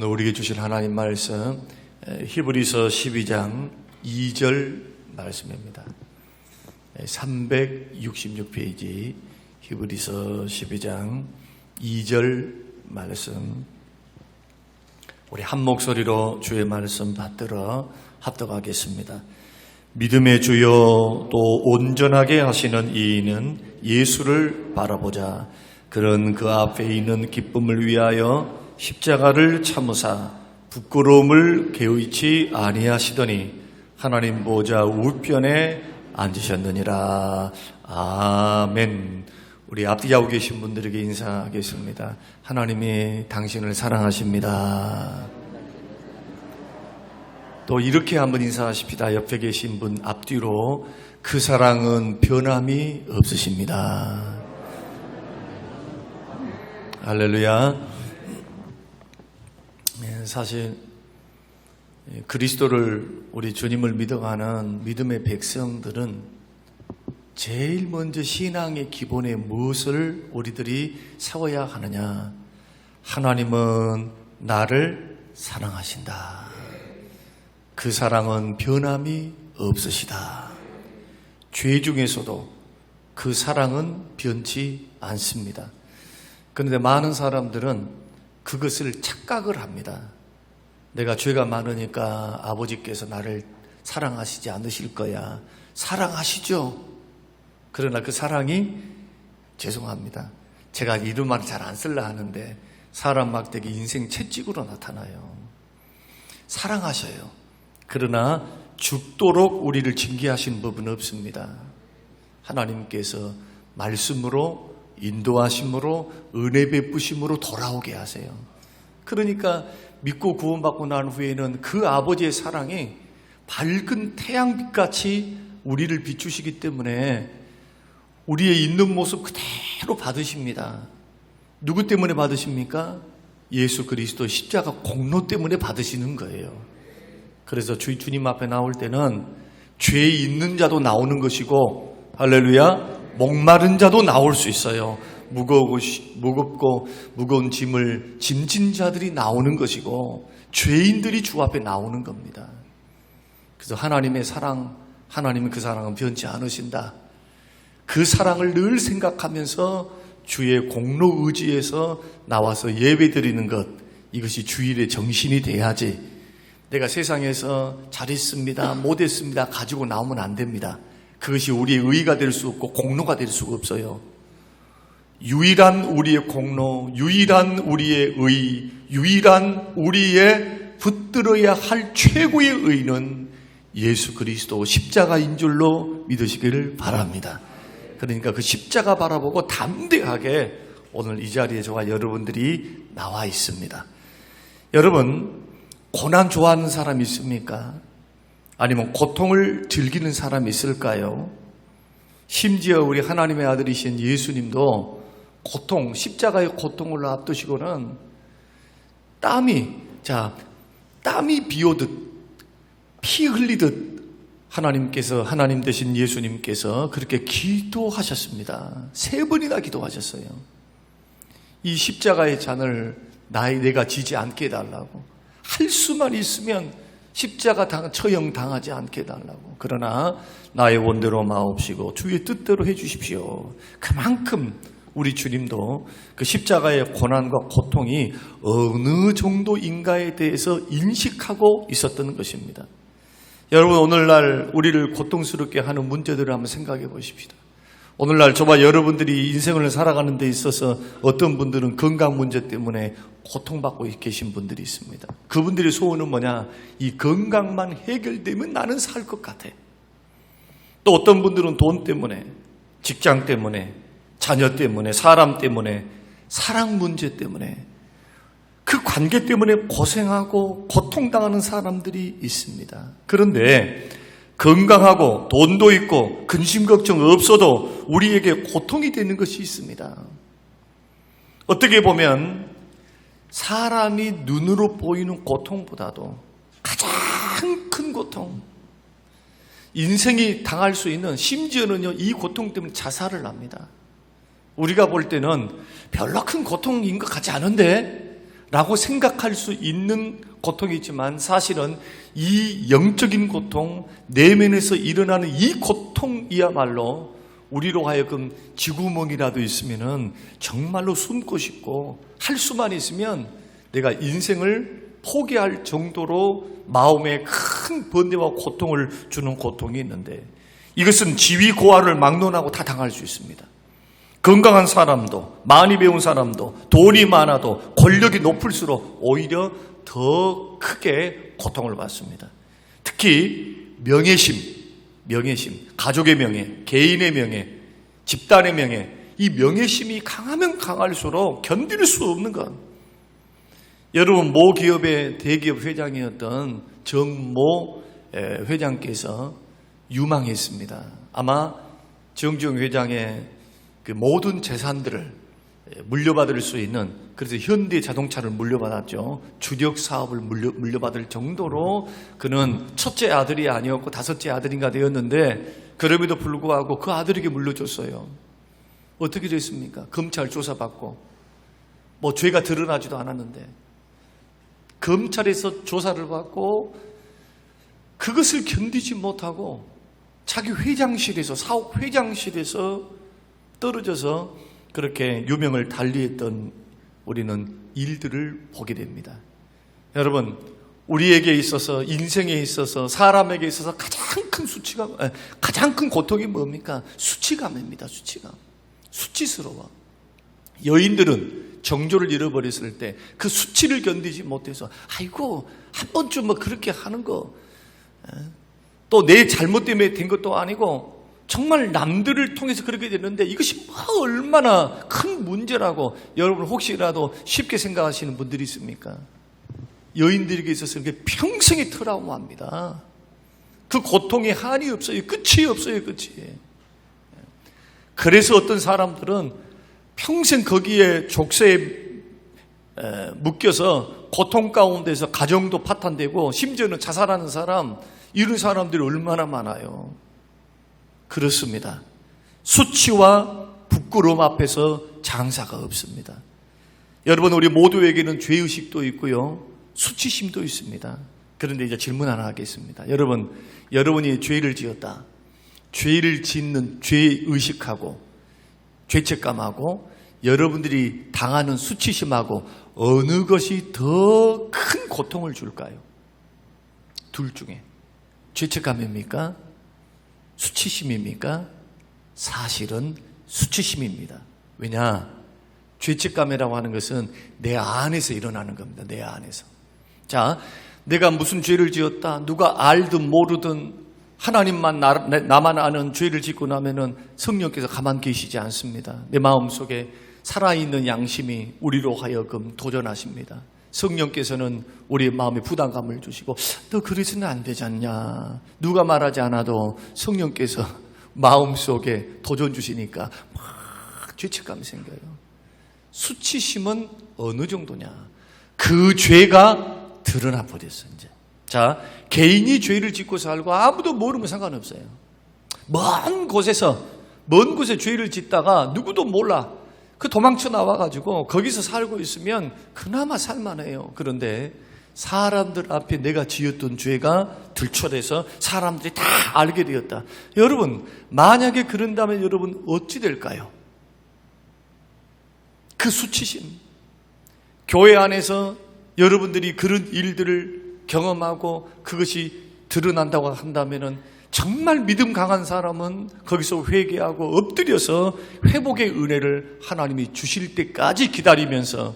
오늘 우리에게 주실 하나님 말씀 히브리서 12장 2절 말씀입니다. 366페이지 히브리서 12장 2절 말씀, 우리 한 목소리로 주의 말씀 받들어 합독하겠습니다. 믿음의 주여 또 온전하게 하시는 이인은 예수를 바라보자. 그는 그 앞에 있는 기쁨을 위하여 십자가를 참으사 부끄러움을 개의치 아니하시더니 하나님 보좌 우편에 앉으셨느니라. 아멘. 우리 앞뒤 하고 계신 분들에게 인사하겠습니다. 하나님이 당신을 사랑하십니다. 또 이렇게 한번 인사하십시다. 옆에 계신 분 앞뒤로, 그 사랑은 변함이 없으십니다. 할렐루야. 사실 그리스도를, 우리 주님을 믿어가는 믿음의 백성들은 제일 먼저 신앙의 기본에 무엇을 우리들이 세워야 하느냐? 하나님은 나를 사랑하신다. 그 사랑은 변함이 없으시다. 죄 중에서도 그 사랑은 변치 않습니다. 그런데 많은 사람들은 그것을 착각을 합니다. 내가 죄가 많으니까 아버지께서 나를 사랑하시지 않으실 거야. 사랑하시죠. 그러나 그 사랑이, 죄송합니다, 제가 이런 말을 잘 안 쓰려 하는데 사람 막대기 인생 채찍으로 나타나요. 사랑하셔요. 그러나 죽도록 우리를 징계하신 법은 없습니다. 하나님께서 말씀으로, 인도하심으로, 은혜 베푸심으로 돌아오게 하세요. 그러니까 믿고 구원받고 난 후에는 그 아버지의 사랑이 밝은 태양빛같이 우리를 비추시기 때문에 우리의 있는 모습 그대로 받으십니다. 누구 때문에 받으십니까? 예수 그리스도 십자가 공로 때문에 받으시는 거예요. 그래서 주님 앞에 나올 때는 죄 있는 자도 나오는 것이고, 할렐루야, 목마른 자도 나올 수 있어요. 무겁고 무거운 짐을 짐진 자들이 나오는 것이고, 죄인들이 주 앞에 나오는 겁니다. 그래서 하나님의 사랑, 하나님은 그 사랑은 변치 않으신다. 그 사랑을 늘 생각하면서 주의 공로 의지에서 나와서 예배드리는 것, 이것이 주일의 정신이 돼야지, 내가 세상에서 잘했습니다, 못했습니다 가지고 나오면 안 됩니다. 그것이 우리의 의의가 될 수 없고 공로가 될 수가 없어요. 유일한 우리의 공로, 유일한 우리의 의, 유일한 우리의 붙들어야 할 최고의 의는 예수 그리스도 십자가인 줄로 믿으시기를 바랍니다. 그러니까 그 십자가 바라보고 담대하게 오늘 이 자리에 저와 여러분들이 나와 있습니다. 여러분, 고난 좋아하는 사람이 있습니까? 아니면 고통을 즐기는 사람이 있을까요? 심지어 우리 하나님의 아들이신 예수님도 고통, 십자가의 고통을 앞두시고는 땀이 비오듯, 피 흘리듯 하나님 되신 예수님께서 그렇게 기도하셨습니다. 3번이나 기도하셨어요. 이 십자가의 잔을 내가 지지 않게 해달라고. 할 수만 있으면 십자가 처형 당하지 않게 해달라고. 그러나 나의 원대로 마옵시고 주의 뜻대로 해주십시오. 그만큼 우리 주님도 그 십자가의 고난과 고통이 어느 정도인가에 대해서 인식하고 있었던 것입니다. 여러분, 오늘날 우리를 고통스럽게 하는 문제들을 한번 생각해 보십시다. 오늘날 저와 여러분들이 인생을 살아가는 데 있어서 어떤 분들은 건강 문제 때문에 고통받고 계신 분들이 있습니다. 그분들의 소원은 뭐냐? 이 건강만 해결되면 나는 살 것 같아. 또 어떤 분들은 돈 때문에, 직장 때문에, 자녀 때문에, 사람 때문에, 사랑 문제 때문에, 그 관계 때문에 고생하고 고통당하는 사람들이 있습니다. 그런데 건강하고 돈도 있고 근심 걱정 없어도 우리에게 고통이 되는 것이 있습니다. 어떻게 보면 사람이 눈으로 보이는 고통보다도 가장 큰 고통, 인생이 당할 수 있는, 심지어는요, 이 고통 때문에 자살을 합니다. 우리가 볼 때는 별로 큰 고통인 것 같지 않은데 라고 생각할 수 있는 고통이지만 사실은 이 영적인 고통, 내면에서 일어나는 이 고통이야말로 우리로 하여금 쥐구멍이라도 있으면은 정말로 숨고 싶고 할 수만 있으면 내가 인생을 포기할 정도로 마음에 큰 번뇌와 고통을 주는 고통이 있는데 이것은 지위 고하를 막론하고 다 당할 수 있습니다. 건강한 사람도 많이 배운 사람도 돈이 많아도 권력이 높을수록 오히려 더 크게 고통을 받습니다. 특히 명예심, 가족의 명예, 개인의 명예, 집단의 명예, 이 명예심이 강하면 강할수록 견딜 수 없는 것. 여러분, 모 기업의 대기업 회장이었던 정모 회장께서 유망했습니다. 아마 정주영 회장의 그 모든 재산들을 물려받을 수 있는, 그래서 현대 자동차를 물려받았죠. 주력 사업을 물려받을 정도로 그는 첫째 아들이 아니었고 다섯째 아들인가 되었는데 그럼에도 불구하고 그 아들에게 물려줬어요. 어떻게 됐습니까? 검찰 조사받고 뭐 죄가 드러나지도 않았는데 검찰에서 조사를 받고 그것을 견디지 못하고 자기 회장실에서, 사옥 회장실에서 떨어져서 그렇게 유명을 달리했던 우리는 일들을 보게 됩니다. 여러분, 우리에게 있어서, 인생에 있어서, 사람에게 있어서 가장 큰 수치감, 가장 큰 고통이 뭡니까? 수치감입니다. 수치감. 수치스러워. 여인들은 정조를 잃어버렸을 때 그 수치를 견디지 못해서 아이고 한 번쯤 뭐 그렇게 하는 거, 또 내 잘못 때문에 된 것도 아니고 정말 남들을 통해서 그렇게 되는데 이것이 뭐 얼마나 큰 문제라고 여러분 혹시라도 쉽게 생각하시는 분들이 있습니까? 여인들에게 있어서 이게 평생의 트라우마입니다. 그 고통에 한이 없어요. 끝이 없어요. 끝이. 그래서 어떤 사람들은 평생 거기에 족쇄에 묶여서 고통 가운데서 가정도 파탄되고 심지어는 자살하는 사람, 이런 사람들이 얼마나 많아요. 그렇습니다. 수치와 부끄러움 앞에서 장사가 없습니다. 여러분, 우리 모두에게는 죄의식도 있고요, 수치심도 있습니다. 그런데 이제 질문 하나 하겠습니다. 여러분이 죄를 지었다. 죄를 짓는 죄의식하고 죄책감하고 여러분들이 당하는 수치심하고 어느 것이 더 큰 고통을 줄까요? 둘 중에 죄책감입니까? 수치심입니까? 사실은 수치심입니다. 왜냐? 죄책감이라고 하는 것은 내 안에서 일어나는 겁니다. 내 안에서. 자, 내가 무슨 죄를 지었다, 누가 알든 모르든 하나님만 나만 아는 죄를 짓고 나면은 성령께서 가만 계시지 않습니다. 내 마음속에 살아있는 양심이 우리로 하여금 도전하십니다. 성령께서는 우리의 마음에 부담감을 주시고 너 그러지는 안 되지 않냐, 누가 말하지 않아도 성령께서 마음속에 도전 주시니까 막 죄책감이 생겨요. 수치심은 어느 정도냐? 그 죄가 드러나 버렸어 이제. 자, 개인이 죄를 짓고 살고 아무도 모르면 상관없어요. 먼 곳에 죄를 짓다가 누구도 몰라. 그 도망쳐 나와가지고 거기서 살고 있으면 그나마 살만해요. 그런데 사람들 앞에 내가 지었던 죄가 들춰내서 사람들이 다 알게 되었다. 여러분, 만약에 그런다면 여러분 어찌 될까요? 그 수치심. 교회 안에서 여러분들이 그런 일들을 경험하고 그것이 드러난다고 한다면은 정말 믿음 강한 사람은 거기서 회개하고 엎드려서 회복의 은혜를 하나님이 주실 때까지 기다리면서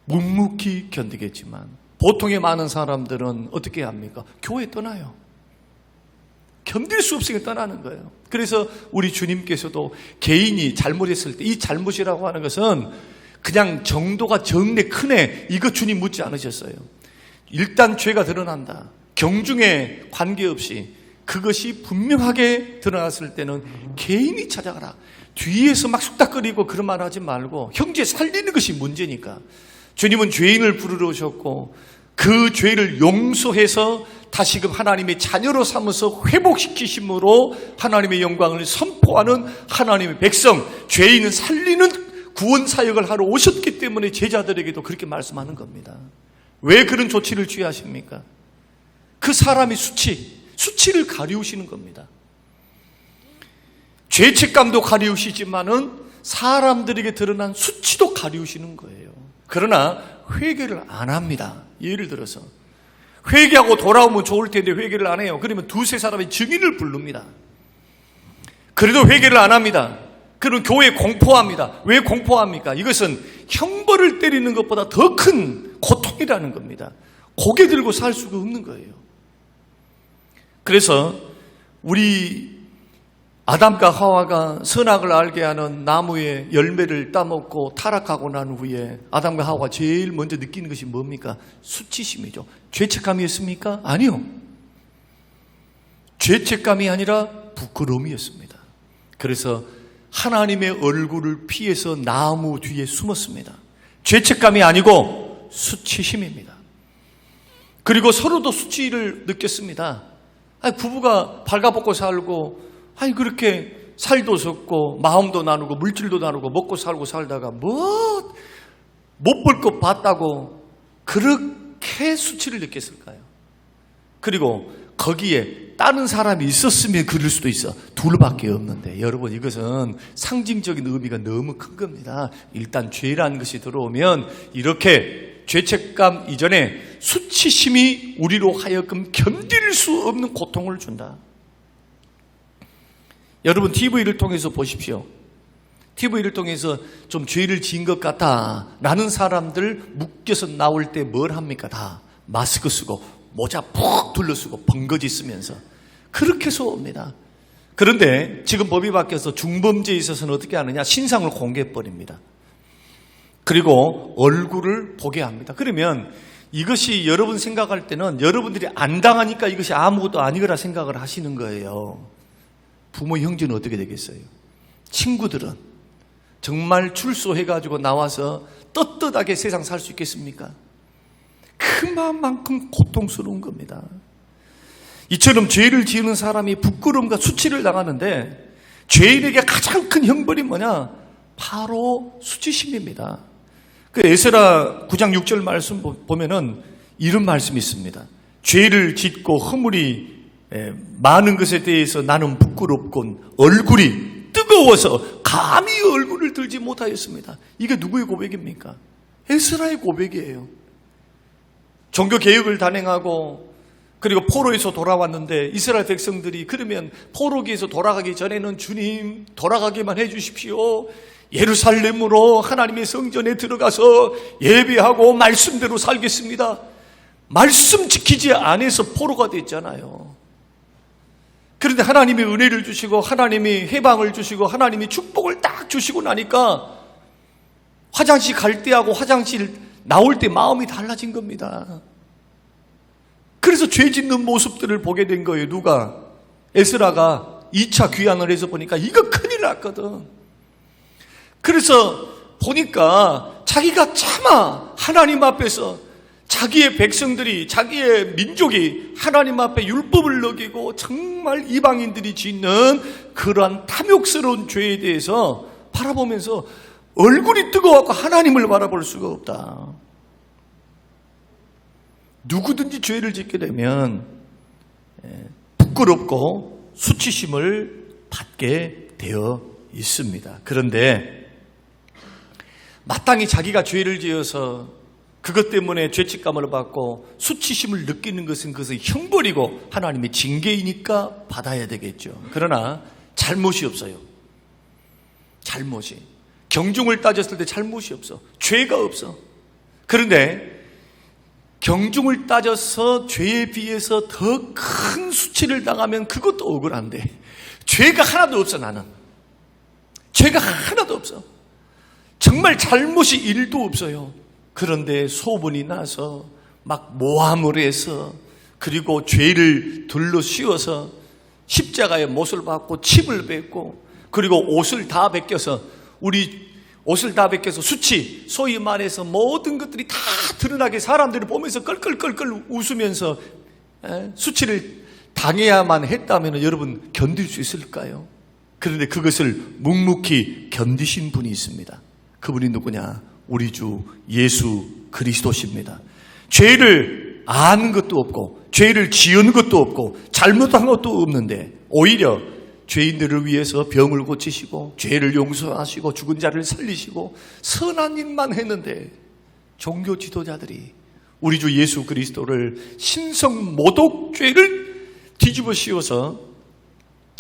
묵묵히 견디겠지만 보통의 많은 사람들은 어떻게 합니까? 교회 떠나요. 견딜 수 없으니까 떠나는 거예요. 그래서 우리 주님께서도 개인이 잘못했을 때 이 잘못이라고 하는 것은 그냥 정도가 적네 크네 이거 주님 묻지 않으셨어요. 일단 죄가 드러난다. 경중에 관계없이 그것이 분명하게 드러났을 때는 개인이 찾아가라. 뒤에서 막 쑥닥거리고 그런 말 하지 말고 형제 살리는 것이 문제니까. 주님은 죄인을 부르러 오셨고 그 죄를 용서해서 다시금 하나님의 자녀로 삼아서 회복시키심으로 하나님의 영광을 선포하는 하나님의 백성, 죄인은 살리는 구원 사역을 하러 오셨기 때문에 제자들에게도 그렇게 말씀하는 겁니다. 왜 그런 조치를 취하십니까? 그 사람이 수치를 가리우시는 겁니다. 죄책감도 가리우시지만은 사람들에게 드러난 수치도 가리우시는 거예요. 그러나 회개를 안 합니다. 예를 들어서 회개하고 돌아오면 좋을 텐데 회개를 안 해요. 그러면 두세 사람의 증인을 부릅니다. 그래도 회개를 안 합니다. 그럼 교회에 공포합니다. 왜 공포합니까? 이것은 형벌을 때리는 것보다 더 큰 고통이라는 겁니다. 고개 들고 살 수가 없는 거예요. 그래서 우리 아담과 하와가 선악을 알게 하는 나무의 열매를 따먹고 타락하고 난 후에 아담과 하와가 제일 먼저 느끼는 것이 뭡니까? 수치심이죠. 죄책감이었습니까? 아니요. 죄책감이 아니라 부끄러움이었습니다. 그래서 하나님의 얼굴을 피해서 나무 뒤에 숨었습니다. 죄책감이 아니고 수치심입니다. 그리고 서로도 수치를 느꼈습니다. 부부가 발가벗고 살고 그렇게 살도 섰고 마음도 나누고 물질도 나누고 먹고 살고 살다가 못 볼 것 봤다고 그렇게 수치를 느꼈을까요? 그리고 거기에 다른 사람이 있었으면 그럴 수도 있어. 둘밖에 없는데 여러분, 이것은 상징적인 의미가 너무 큰 겁니다. 일단 죄라는 것이 들어오면 이렇게 죄책감 이전에 수치심이 우리로 하여금 견딜 수 없는 고통을 준다. 여러분, TV를 통해서 보십시오. TV를 통해서 좀 죄를 지은 것 같다 라는 사람들 묶여서 나올 때 뭘 합니까? 다 마스크 쓰고 모자 푹 둘러쓰고 번거지 쓰면서 그렇게 쏘옵니다. 그런데 지금 법이 바뀌어서 중범죄에 있어서는 어떻게 하느냐? 신상을 공개해버립니다. 그리고 얼굴을 보게 합니다. 그러면 이것이 여러분 생각할 때는 여러분들이 안 당하니까 이것이 아무것도 아니거라 생각을 하시는 거예요. 부모 형제는 어떻게 되겠어요? 친구들은 정말 출소해가지고 나와서 떳떳하게 세상 살 수 있겠습니까? 그 마음만큼 고통스러운 겁니다. 이처럼 죄를 지으는 사람이 부끄러움과 수치를 당하는데 죄인에게 가장 큰 형벌이 뭐냐? 바로 수치심입니다. 그 에스라 9장 6절 말씀 보면은 이런 말씀이 있습니다. 죄를 짓고 허물이 많은 것에 대해서 나는 부끄럽곤 얼굴이 뜨거워서 감히 얼굴을 들지 못하였습니다. 이게 누구의 고백입니까? 에스라의 고백이에요. 종교개혁을 단행하고 그리고 포로에서 돌아왔는데 이스라엘 백성들이 그러면 포로기에서 돌아가기 전에는 주님 돌아가게만 해주십시오. 예루살렘으로 하나님의 성전에 들어가서 예배하고 말씀대로 살겠습니다. 말씀 지키지 않아서 포로가 됐잖아요. 그런데 하나님이 은혜를 주시고 하나님이 해방을 주시고 하나님이 축복을 딱 주시고 나니까 화장실 갈 때하고 화장실 나올 때 마음이 달라진 겁니다. 그래서 죄 짓는 모습들을 보게 된 거예요. 누가? 에스라가 2차 귀환을 해서 보니까 이거 큰일 났거든. 그래서 보니까 자기가 차마 하나님 앞에서 자기의 백성들이, 자기의 민족이 하나님 앞에 율법을 어기고 정말 이방인들이 짓는 그러한 탐욕스러운 죄에 대해서 바라보면서 얼굴이 뜨거워서 하나님을 바라볼 수가 없다. 누구든지 죄를 짓게 되면 부끄럽고 수치심을 받게 되어 있습니다. 그런데 마땅히 자기가 죄를 지어서 그것 때문에 죄책감을 받고 수치심을 느끼는 것은 그것의 형벌이고 하나님의 징계이니까 받아야 되겠죠. 그러나 잘못이 없어요. 잘못이. 경중을 따졌을 때 잘못이 없어. 죄가 없어. 그런데 경중을 따져서 죄에 비해서 더 큰 수치를 당하면 그것도 억울한데 죄가 하나도 없어. 나는 죄가 하나도 없어. 정말 잘못이 1도 없어요. 그런데 소문이 나서 막 모함을 해서 그리고 죄를 둘러 씌워서 십자가에 못을 박고 침을 뱉고 그리고 옷을 다 벗겨서 수치, 소위 말해서 모든 것들이 다 드러나게 사람들을 보면서 껄껄껄껄 웃으면서 수치를 당해야만 했다면 여러분 견딜 수 있을까요? 그런데 그것을 묵묵히 견디신 분이 있습니다. 그분이 누구냐? 우리 주 예수 그리스도십니다. 죄를 안 것도 없고 죄를 지은 것도 없고 잘못한 것도 없는데 오히려 죄인들을 위해서 병을 고치시고 죄를 용서하시고 죽은 자를 살리시고 선한 일만 했는데 종교 지도자들이 우리 주 예수 그리스도를 신성 모독죄를 뒤집어 씌워서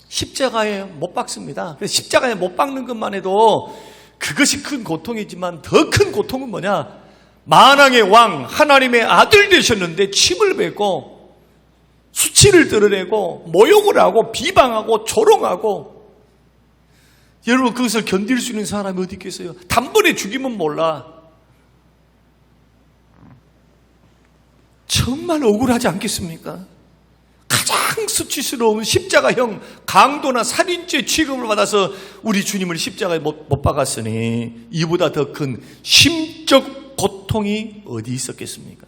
십자가에 못 박습니다. 십자가에 못 박는 것만 해도 그것이 큰 고통이지만 더 큰 고통은 뭐냐? 만왕의 왕 하나님의 아들 되셨는데 침을 뱉고 수치를 드러내고 모욕을 하고 비방하고 조롱하고, 여러분 그것을 견딜 수 있는 사람이 어디 있겠어요? 단번에 죽이면 몰라. 정말 억울하지 않겠습니까? 가장 수치스러운 십자가형 강도나 살인죄 취급을 받아서 우리 주님을 십자가에 못 박았으니 이보다 더 큰 심적 고통이 어디 있었겠습니까?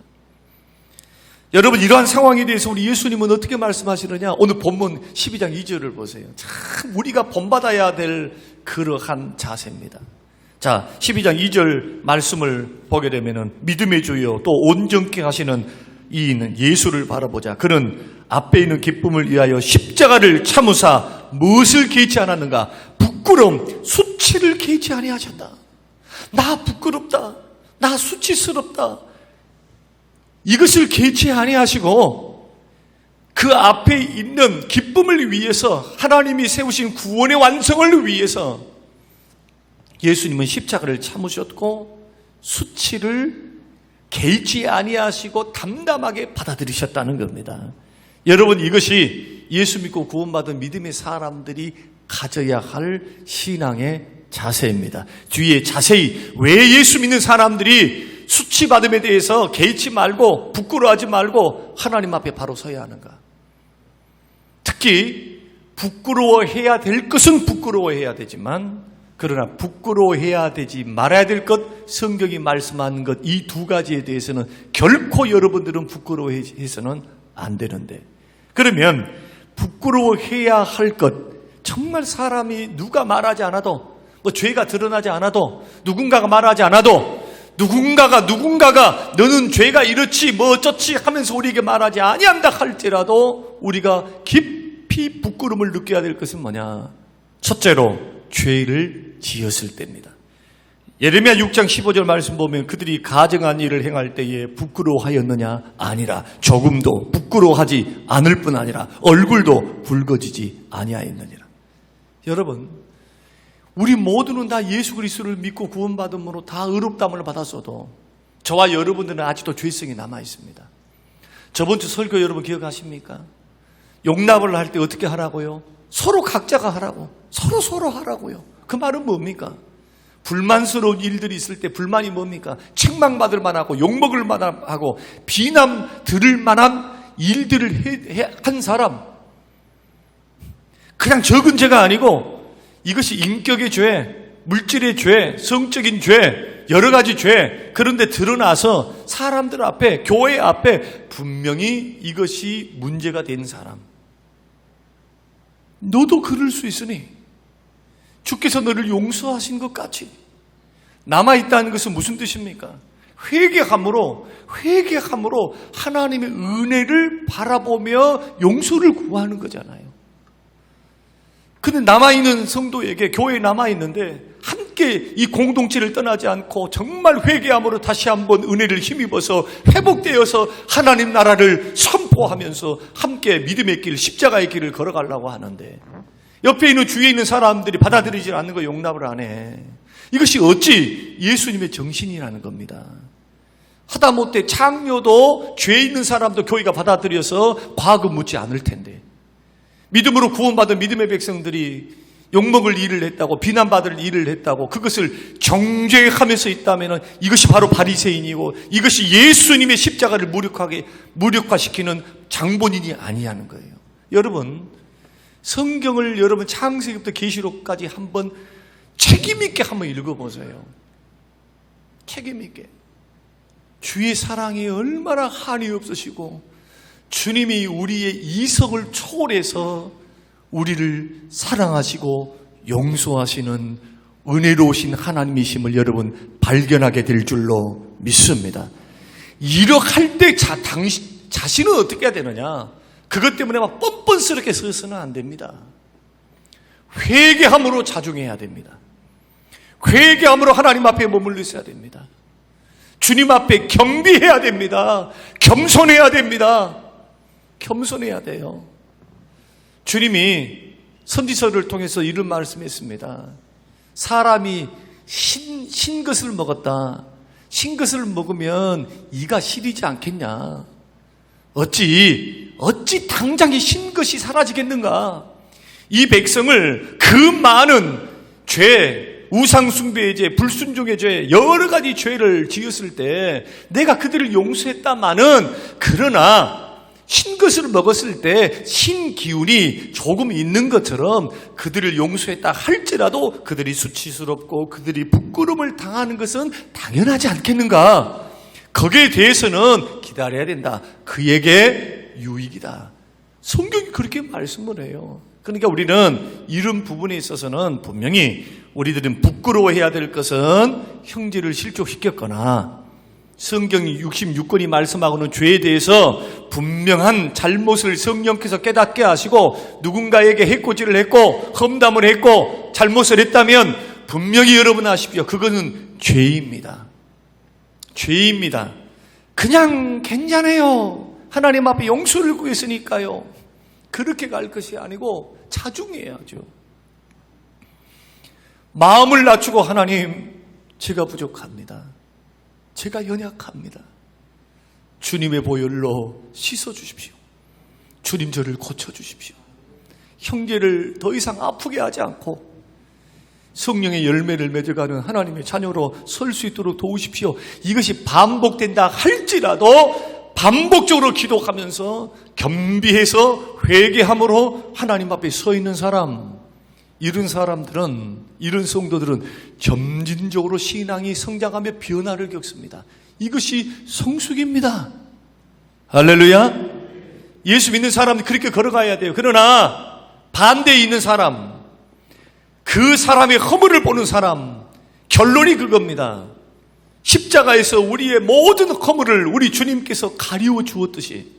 여러분, 이러한 상황에 대해서 우리 예수님은 어떻게 말씀하시느냐? 오늘 본문 12장 2절을 보세요. 참 우리가 본받아야 될 그러한 자세입니다. 자, 12장 2절 말씀을 보게 되면은 믿음의 주여 또 온전케 하시는 이인 예수를 바라보자. 그는 앞에 있는 기쁨을 위하여 십자가를 참으사 무엇을 개의치 않았는가? 부끄러움, 수치를 개의치 아니하셨다. 나 부끄럽다. 나 수치스럽다. 이것을 개의치 아니하시고 그 앞에 있는 기쁨을 위해서, 하나님이 세우신 구원의 완성을 위해서 예수님은 십자가를 참으셨고 수치를 개의치 아니하시고 담담하게 받아들이셨다는 겁니다. 여러분, 이것이 예수 믿고 구원받은 믿음의 사람들이 가져야 할 신앙의 자세입니다. 뒤에 자세히 왜 예수 믿는 사람들이 수치받음에 대해서 개의치 말고 부끄러워하지 말고 하나님 앞에 바로 서야 하는가? 특히 부끄러워해야 될 것은 부끄러워해야 되지만, 그러나 부끄러워해야 되지 말아야 될 것, 성경이 말씀하는 것, 이 두 가지에 대해서는 결코 여러분들은 부끄러워해서는 안 되는데, 그러면 부끄러워해야 할 것, 정말 사람이 누가 말하지 않아도, 뭐 죄가 드러나지 않아도, 누군가가 말하지 않아도 누군가가 너는 죄가 이렇지 뭐 어쩌지 하면서 우리에게 말하지 아니한다 할지라도 우리가 깊이 부끄러움을 느껴야 될 것은 뭐냐? 첫째로 죄를 지었을 때입니다. 예레미야 6장 15절 말씀 보면 그들이 가증한 일을 행할 때에 부끄러워하였느냐? 아니라 조금도 부끄러워하지 않을 뿐 아니라 얼굴도 붉어지지 아니하였느니라. 여러분, 우리 모두는 다 예수 그리스도를 믿고 구원받음으로 다 의롭다함을 받았어도 저와 여러분들은 아직도 죄성이 남아 있습니다. 저번 주 설교 여러분 기억하십니까? 용납을 할 때 어떻게 하라고요? 서로 각자가 하라고. 서로 하라고요. 그 말은 뭡니까? 불만스러운 일들이 있을 때 불만이 뭡니까? 책망받을 만하고 욕먹을 만하고 비난 들을 만한 일들을 한 사람, 그냥 적은 죄가 아니고 이것이 인격의 죄, 물질의 죄, 성적인 죄, 여러 가지 죄, 그런데 드러나서 사람들 앞에, 교회 앞에 분명히 이것이 문제가 된 사람, 너도 그럴 수 있으니 주께서 너를 용서하신 것 같이 남아있다는 것은 무슨 뜻입니까? 회개함으로 하나님의 은혜를 바라보며 용서를 구하는 거잖아요. 근데 남아있는 성도에게, 교회에 남아있는데 함께 이 공동체를 떠나지 않고 정말 회개함으로 다시 한번 은혜를 힘입어서 회복되어서 하나님 나라를 선포하면서 함께 믿음의 길, 십자가의 길을 걸어가려고 하는데 옆에 있는 주위에 있는 사람들이 받아들이지 않는 거, 용납을 안 해. 이것이 어찌 예수님의 정신이라는 겁니다. 하다못해 창녀도, 죄 있는 사람도 교회가 받아들여서 과거 묻지 않을 텐데, 믿음으로 구원받은 믿음의 백성들이 욕먹을 일을 했다고, 비난받을 일을 했다고, 그것을 정죄하면서 있다면 이것이 바로 바리새인이고 이것이 예수님의 십자가를 무력화시키는 장본인이 아니하는 거예요. 여러분, 성경을 여러분 창세기부터 계시록까지 한번 책임있게 한번 읽어보세요. 책임있게. 주의 사랑이 얼마나 한이 없으시고 주님이 우리의 이성을 초월해서 우리를 사랑하시고 용서하시는 은혜로우신 하나님이심을 여러분 발견하게 될 줄로 믿습니다. 이렇게 할 때 자신은 어떻게 해야 되느냐? 그것 때문에 막 뻔뻔스럽게 서서는 안 됩니다. 회개함으로 자중해야 됩니다. 회개함으로 하나님 앞에 머물러 있어야 됩니다. 주님 앞에 겸비해야 됩니다. 겸손해야 됩니다. 겸손해야 돼요. 주님이 선지서를 통해서 이런 말씀했습니다. 사람이 신 것을 먹었다. 신 것을 먹으면 이가 시리지 않겠냐. 어찌 당장에 신 것이 사라지겠는가. 이 백성을 그 많은 죄, 우상숭배의 죄, 불순종의 죄, 여러 가지 죄를 지었을 때 내가 그들을 용서했다마는, 그러나 신것을 먹었을 때 신기운이 조금 있는 것처럼 그들을 용서했다 할지라도 그들이 수치스럽고 그들이 부끄러움을 당하는 것은 당연하지 않겠는가. 거기에 대해서는 기다려야 된다. 그에게 유익이다. 성경이 그렇게 말씀을 해요. 그러니까 우리는 이런 부분에 있어서는 분명히 우리들은 부끄러워해야 될 것은 형제를 실족시켰거나, 성경이 66권이 말씀하고는 죄에 대해서 분명한 잘못을 성령께서 깨닫게 하시고 누군가에게 해코지를 했고 험담을 했고 잘못을 했다면 분명히 여러분 아십시오. 그것은 죄입니다. 죄입니다. 그냥 괜찮아요. 하나님 앞에 용서를 구했으니까요. 그렇게 갈 것이 아니고 자중해야죠. 마음을 낮추고, 하나님, 제가 부족합니다. 제가 연약합니다. 주님의 보혈로 씻어주십시오. 주님, 저를 고쳐주십시오. 형제를 더 이상 아프게 하지 않고 성령의 열매를 맺어가는 하나님의 자녀로 설 수 있도록 도우십시오. 이것이 반복된다 할지라도 반복적으로 기도하면서 겸비해서 회개함으로 하나님 앞에 서 있는 사람, 이런 사람들은, 이런 성도들은 점진적으로 신앙이 성장하며 변화를 겪습니다. 이것이 성숙입니다. 할렐루야. 예수 믿는 사람은 그렇게 걸어가야 돼요. 그러나 반대에 있는 사람, 그 사람의 허물을 보는 사람, 결론이 그겁니다. 십자가에서 우리의 모든 허물을 우리 주님께서 가리워 주었듯이,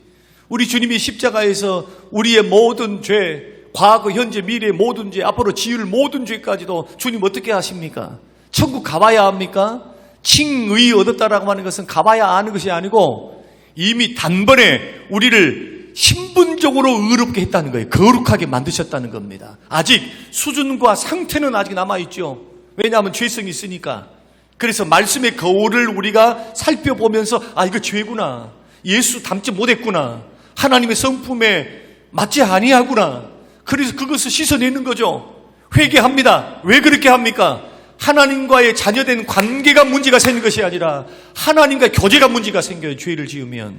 우리 주님이 십자가에서 우리의 모든 죄, 과거, 현재, 미래의 모든 죄, 앞으로 지을 모든 죄까지도 주님 어떻게 하십니까? 천국 가봐야 합니까? 칭의 얻었다라고 하는 것은 가봐야 아는 것이 아니고 이미 단번에 우리를 신분적으로 의롭게 했다는 거예요. 거룩하게 만드셨다는 겁니다. 아직 수준과 상태는 아직 남아있죠. 왜냐하면 죄성이 있으니까. 그래서 말씀의 거울을 우리가 살펴보면서, 아, 이거 죄구나. 예수 닮지 못했구나. 하나님의 성품에 맞지 아니하구나. 그래서 그것을 씻어내는 거죠. 회개합니다. 왜 그렇게 합니까? 하나님과의 자녀된 관계가 문제가 생긴 것이 아니라 하나님과의 교제가 문제가 생겨요. 죄를 지으면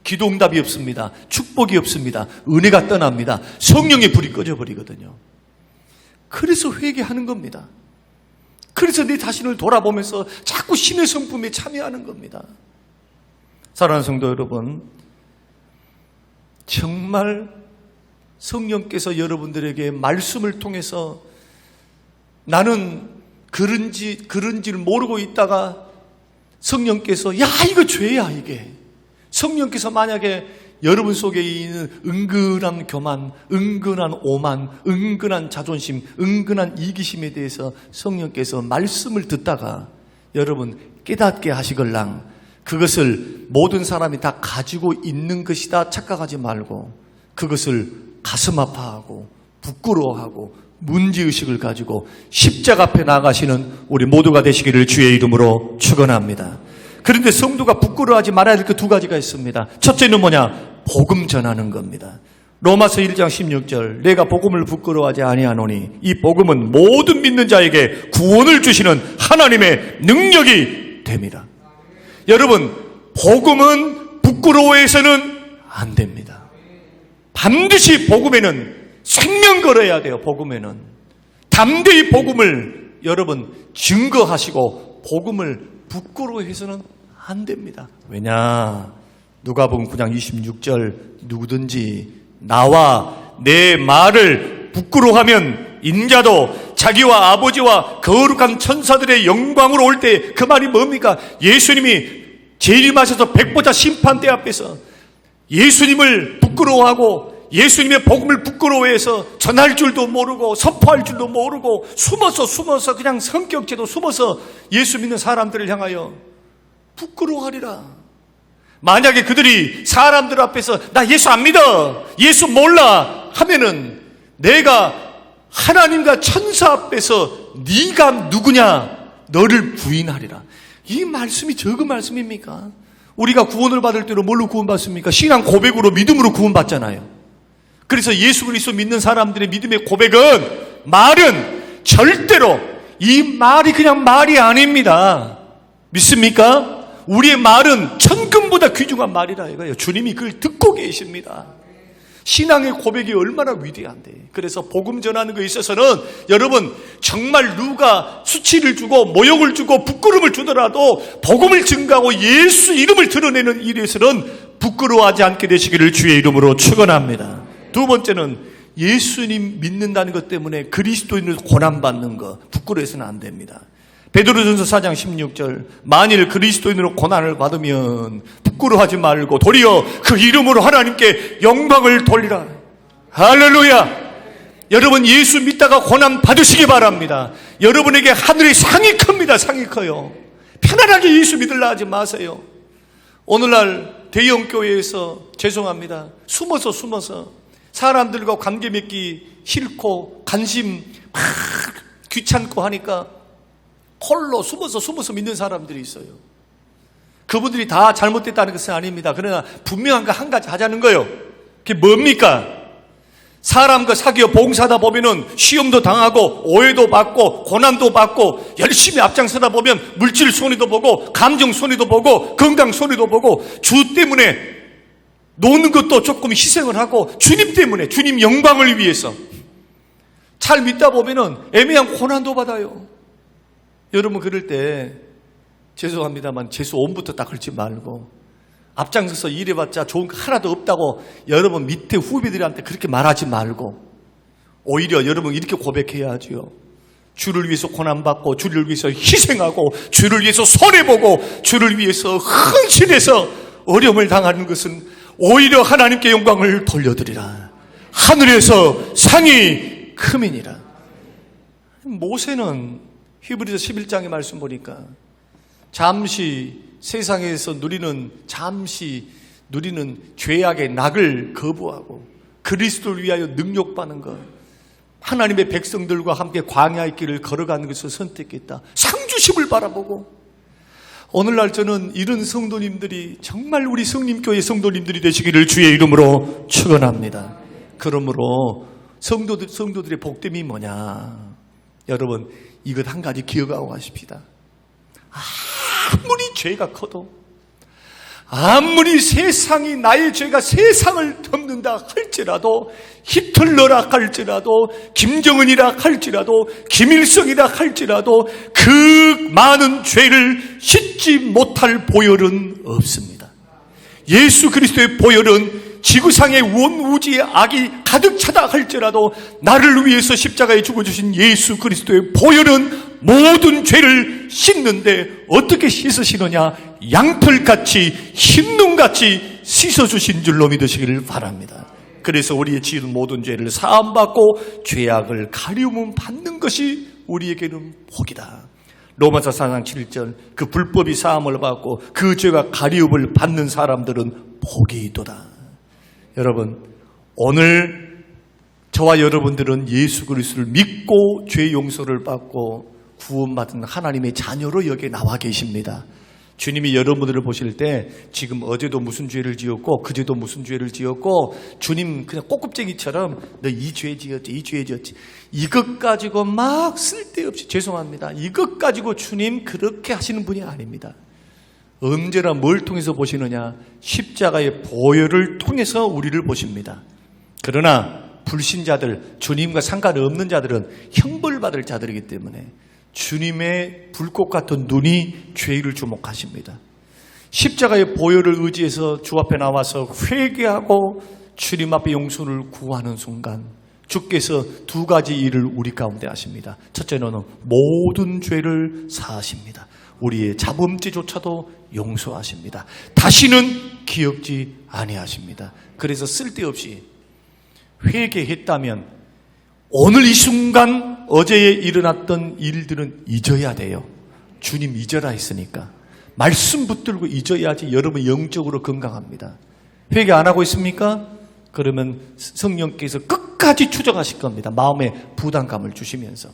기도 응답이 없습니다. 축복이 없습니다. 은혜가 떠납니다. 성령의 불이 꺼져버리거든요. 그래서 회개하는 겁니다. 그래서 내 자신을 돌아보면서 자꾸 신의 성품에 참여하는 겁니다. 사랑하는 성도 여러분, 정말 성령께서 여러분들에게 말씀을 통해서 나는 그런지를 모르고 있다가 성령께서, 야, 이거 죄야, 이게. 성령께서 만약에 여러분 속에 있는 은근한 교만, 은근한 오만, 은근한 자존심, 은근한 이기심에 대해서 성령께서 말씀을 듣다가 여러분 깨닫게 하시걸랑, 그것을 모든 사람이 다 가지고 있는 것이다 착각하지 말고 그것을 가슴 아파하고 부끄러워하고 문제의식을 가지고 십자가 앞에 나가시는 우리 모두가 되시기를 주의 이름으로 축원합니다. 그런데 성도가 부끄러워하지 말아야 될 그 두 가지가 있습니다. 첫째는 뭐냐? 복음 전하는 겁니다. 로마서 1장 16절, 내가 복음을 부끄러워하지 아니하노니 이 복음은 모든 믿는 자에게 구원을 주시는 하나님의 능력이 됩니다. 여러분, 복음은 부끄러워해서는 안 됩니다. 반드시 복음에는 생명 걸어야 돼요. 복음에는 담대히 복음을 여러분 증거하시고 복음을 부끄러워해서는 안 됩니다. 왜냐? 누가복음 9장 26절, 누구든지 나와 내 말을 부끄러워하면 인자도 자기와 아버지와 거룩한 천사들의 영광으로 올 때 그 말이 뭡니까? 예수님이 재림하셔서 백보자 심판대 앞에서 예수님을 부끄러워하고 예수님의 복음을 부끄러워해서 전할 줄도 모르고 선포할 줄도 모르고 숨어서 그냥 성격제도 숨어서 예수 믿는 사람들을 향하여 부끄러워하리라. 만약에 그들이 사람들 앞에서 나 예수 안 믿어, 예수 몰라 하면은 내가 하나님과 천사 앞에서 네가 누구냐 너를 부인하리라. 이 말씀이 적은 말씀입니까? 우리가 구원을 받을 때로 뭘로 구원받습니까? 신앙 고백으로 믿음으로 구원받잖아요. 그래서 예수 그리스도 믿는 사람들의 믿음의 고백은 말은 절대로 이 말이 그냥 말이 아닙니다. 믿습니까? 우리의 말은 천금보다 귀중한 말이라 이거예요. 주님이 그걸 듣고 계십니다. 신앙의 고백이 얼마나 위대한데. 그래서 복음 전하는 것에 있어서는 여러분 정말 누가 수치를 주고 모욕을 주고 부끄러움을 주더라도 복음을 증거하고 예수 이름을 드러내는 일에서는 부끄러워하지 않게 되시기를 주의 이름으로 축원합니다. 두 번째는 예수님 믿는다는 것 때문에 그리스도인을 고난받는 것 부끄러워해서는 안 됩니다. 베드로전서 4장 16절 만일 그리스도인으로 고난을 받으면 부끄러워하지 말고 도리어 그 이름으로 하나님께 영광을 돌리라. 할렐루야. 여러분 예수 믿다가 고난 받으시기 바랍니다. 여러분에게 하늘의 상이 큽니다. 상이 커요. 편안하게 예수 믿으려 하지 마세요. 오늘날 대형교회에서 죄송합니다. 숨어서 사람들과 관계 맺기 싫고 관심 막 귀찮고 하니까 홀로 숨어서 믿는 사람들이 있어요. 그분들이 다 잘못됐다는 것은 아닙니다. 그러나 분명한 거 한 가지 하자는 거예요. 그게 뭡니까? 사람과 사귀어 봉사하다 보면은 시험도 당하고 오해도 받고 고난도 받고 열심히 앞장서다 보면 물질 손해도 보고 감정 손해도 보고 건강 손해도 보고 주 때문에 노는 것도 조금 희생을 하고 주님 때문에 주님 영광을 위해서 잘 믿다 보면은 애매한 고난도 받아요. 여러분 그럴 때 죄송합니다만 재수 5부터 딱 걸지 말고 앞장서서 일해봤자 좋은 거 하나도 없다고 여러분 밑에 후배들한테 그렇게 말하지 말고 오히려 여러분 이렇게 고백해야지요. 주를 위해서 고난받고 주를 위해서 희생하고 주를 위해서 손해보고 주를 위해서 헌신해서 어려움을 당하는 것은 오히려 하나님께 영광을 돌려드리라. 하늘에서 상이 크민이라. 모세는 히브리서 11장의 말씀 보니까 잠시 세상에서 누리는 죄악의 낙을 거부하고 그리스도를 위하여 능력받는 것, 하나님의 백성들과 함께 광야의 길을 걸어가는 것을 선택했다. 상주심을 바라보고 오늘날 저는 이런 성도님들이 정말 우리 성림교회 성도님들이 되시기를 주의 이름으로 축원합니다. 그러므로 성도들의 복됨이 뭐냐? 여러분 이것 한 가지 기억하고 가십시다. 아무리 죄가 커도 아무리 세상이 나의 죄가 세상을 덮는다 할지라도 히틀러라 할지라도 김정은이라 할지라도 김일성이라 할지라도 그 많은 죄를 씻지 못할 보혈은 없습니다. 예수 그리스도의 보혈은 지구상의 원우주의 악이 가득 차다 할지라도 나를 위해서 십자가에 죽어주신 예수 그리스도의 보혈은 모든 죄를 씻는데 어떻게 씻으시느냐? 양털같이 흰눈같이 씻어주신 줄로 믿으시기를 바랍니다. 그래서 우리의 지은 모든 죄를 사함받고 죄악을 가리움 받는 것이 우리에게는 복이다. 로마서 4장 7절 그 불법이 사함을 받고 그 죄가 가리움을 받는 사람들은 복이 있도다. 여러분 오늘 저와 여러분들은 예수 그리스도를 믿고 죄 용서를 받고 구원받은 하나님의 자녀로 여기에 나와 계십니다. 주님이 여러분들을 보실 때 지금 어제도 무슨 죄를 지었고 그제도 무슨 죄를 지었고 주님 그냥 꼬급쟁이처럼 너 이 죄 지었지 이 죄 지었지 이것 가지고 막 쓸데없이 죄송합니다. 이것 가지고 주님 그렇게 하시는 분이 아닙니다. 언제나 뭘 통해서 보시느냐? 십자가의 보혈을 통해서 우리를 보십니다. 그러나 불신자들, 주님과 상관없는 자들은 형벌받을 자들이기 때문에 주님의 불꽃 같은 눈이 죄를 주목하십니다. 십자가의 보혈을 의지해서 주 앞에 나와서 회개하고 주님 앞에 용서를 구하는 순간 주께서 두 가지 일을 우리 가운데 하십니다. 첫째는 모든 죄를 사하십니다. 우리의 자범죄조차도 용서하십니다. 다시는 기억지 아니하십니다. 그래서 쓸데없이 회개했다면 오늘 이 순간 어제에 일어났던 일들은 잊어야 돼요. 주님 잊어라 했으니까. 말씀 붙들고 잊어야지 여러분 영적으로 건강합니다. 회개 안 하고 있습니까? 그러면 성령께서 끝까지 추적하실 겁니다. 마음에 부담감을 주시면서.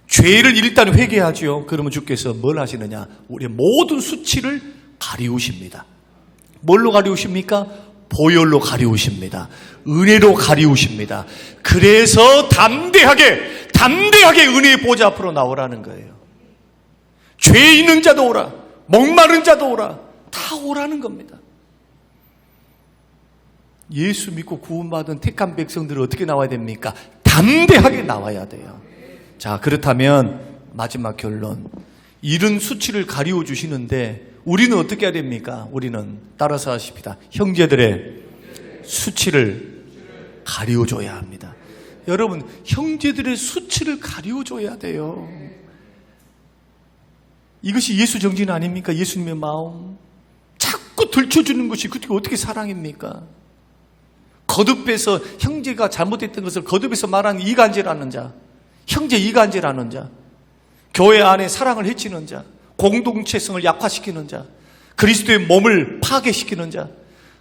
죄를 일단 회개하죠. 그러면 주께서 뭘 하시느냐? 우리의 모든 수치를 가리우십니다. 뭘로 가리우십니까? 보혈로 가리우십니다. 은혜로 가리우십니다. 그래서 담대하게 은혜의 보좌 앞으로 나오라는 거예요. 죄 있는 자도 오라, 목마른 자도 오라, 다 오라는 겁니다. 예수 믿고 구원받은 택한 백성들은 어떻게 나와야 됩니까? 담대하게 나와야 돼요. 자, 그렇다면 마지막 결론. 이런 수치를 가리워 주시는데 우리는 어떻게 해야 됩니까? 우리는 따라서 하십시다. 형제들의 수치를 가리워 줘야 합니다. 여러분, 형제들의 수치를 가리워 줘야 돼요. 이것이 예수 정신 아닙니까? 예수님의 마음. 자꾸 들춰주는 것이 그게 어떻게 사랑입니까? 거듭해서 형제가 잘못했던 것을 거듭해서 말하는 이간질하는 자, 형제 이간질하는 자, 교회 안에 사랑을 해치는 자, 공동체성을 약화시키는 자, 그리스도의 몸을 파괴시키는 자,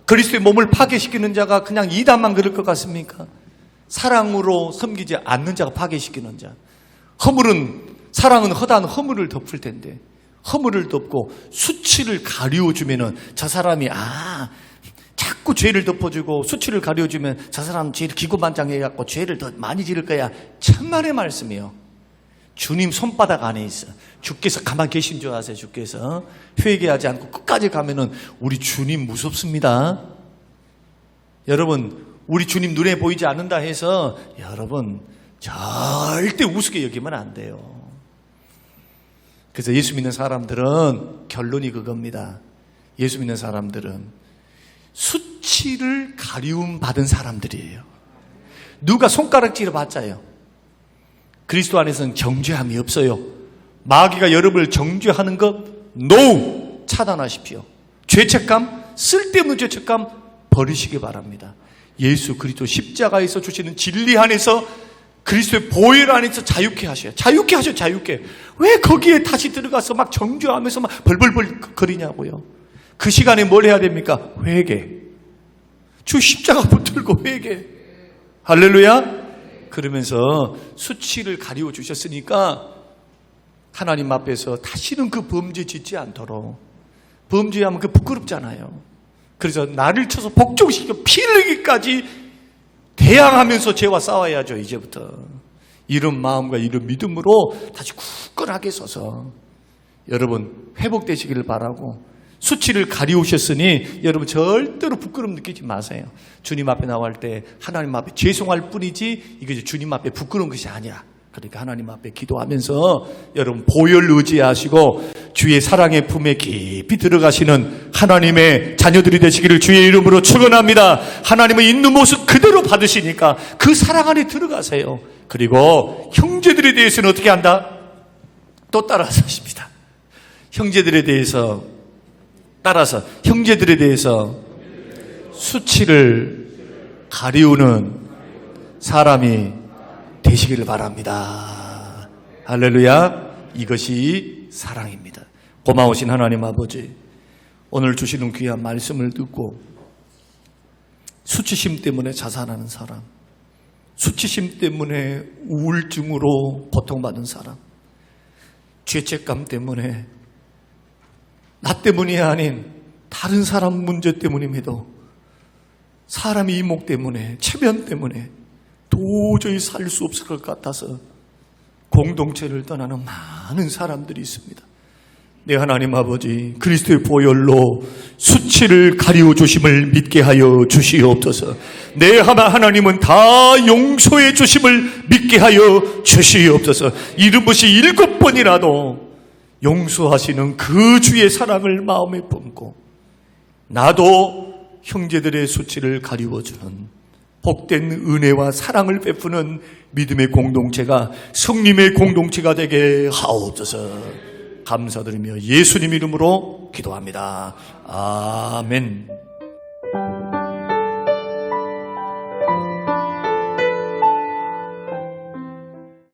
그리스도의 몸을 파괴시키는 자가 그냥 이단만 그럴 것 같습니까? 사랑으로 섬기지 않는 자가 파괴시키는 자. 사랑은 허다한 허물을 덮을 텐데 허물을 덮고 수치를 가리워주면은 저 사람이 자꾸 죄를 덮어주고 수치를 가려주면 저 사람 죄를 기고만장해갖고 죄를 더 많이 지를 거야. 천만의 말씀이요. 주님 손바닥 안에 있어. 주께서 가만히 계신 줄 아세요? 주께서 회개하지 않고 끝까지 가면은 우리 주님 무섭습니다. 여러분, 우리 주님 눈에 보이지 않는다 해서 여러분 절대 우습게 여기면 안 돼요. 그래서 예수 믿는 사람들은 결론이 그겁니다. 예수 믿는 사람들은 수치를 가리움 받은 사람들이에요. 누가 손가락질을 받자요. 그리스도 안에서는 정죄함이 없어요. 마귀가 여러분을 정죄하는 것 NO! 차단하십시오. 죄책감, 쓸데없는 죄책감 버리시기 바랍니다. 예수 그리스도 십자가에서 주시는 진리 안에서 그리스도의 보혈 안에서 자유케 하셔요. 자유케 하셔요. 자유케. 왜 거기에 다시 들어가서 막 정죄하면서 막 벌벌벌 거리냐고요. 그 시간에 뭘 해야 됩니까? 회개. 주 십자가 붙들고 회개. 할렐루야. 그러면서 수치를 가리워 주셨으니까 하나님 앞에서 다시는 그 범죄 짓지 않도록. 범죄하면 그 부끄럽잖아요. 그래서 나를 쳐서 복종시켜 피 흘리기까지 대항하면서 죄와 싸워야죠. 이제부터 이런 마음과 이런 믿음으로 다시 굳건하게 서서 여러분 회복되시기를 바라고, 수치를 가리우셨으니 여러분 절대로 부끄러움 느끼지 마세요. 주님 앞에 나갈 때 하나님 앞에 죄송할 뿐이지 이게 주님 앞에 부끄러운 것이 아니라, 그러니까 하나님 앞에 기도하면서 여러분 보혈 의지하시고 주의 사랑의 품에 깊이 들어가시는 하나님의 자녀들이 되시기를 주의 이름으로 축원합니다. 하나님은 있는 모습 그대로 받으시니까 그 사랑 안에 들어가세요. 그리고 형제들에 대해서는 어떻게 한다? 또 따라서 하십니다. 형제들에 대해서 수치를 가리우는 사람이 되시기를 바랍니다. 할렐루야. 이것이 사랑입니다. 고마우신 하나님 아버지, 오늘 주시는 귀한 말씀을 듣고 수치심 때문에 자살하는 사람, 수치심 때문에 우울증으로 고통받는 사람, 죄책감 때문에 나 때문이 아닌 다른 사람 문제 때문임에도 사람의 이목 때문에, 체면 때문에 도저히 살 수 없을 것 같아서 공동체를 떠나는 많은 사람들이 있습니다. 내 하나님 아버지, 그리스도의 보혈로 수치를 가리워 주심을 믿게 하여 주시옵소서. 내 하나님은 다 용서해 주심을 믿게 하여 주시옵소서. 이런 것이 7번이라도 용서하시는 그 주의 사랑을 마음에 품고 나도 형제들의 수치를 가리워주는 복된 은혜와 사랑을 베푸는 믿음의 공동체가 성림의 공동체가 되게 하옵소서. 감사드리며 예수님 이름으로 기도합니다. 아멘.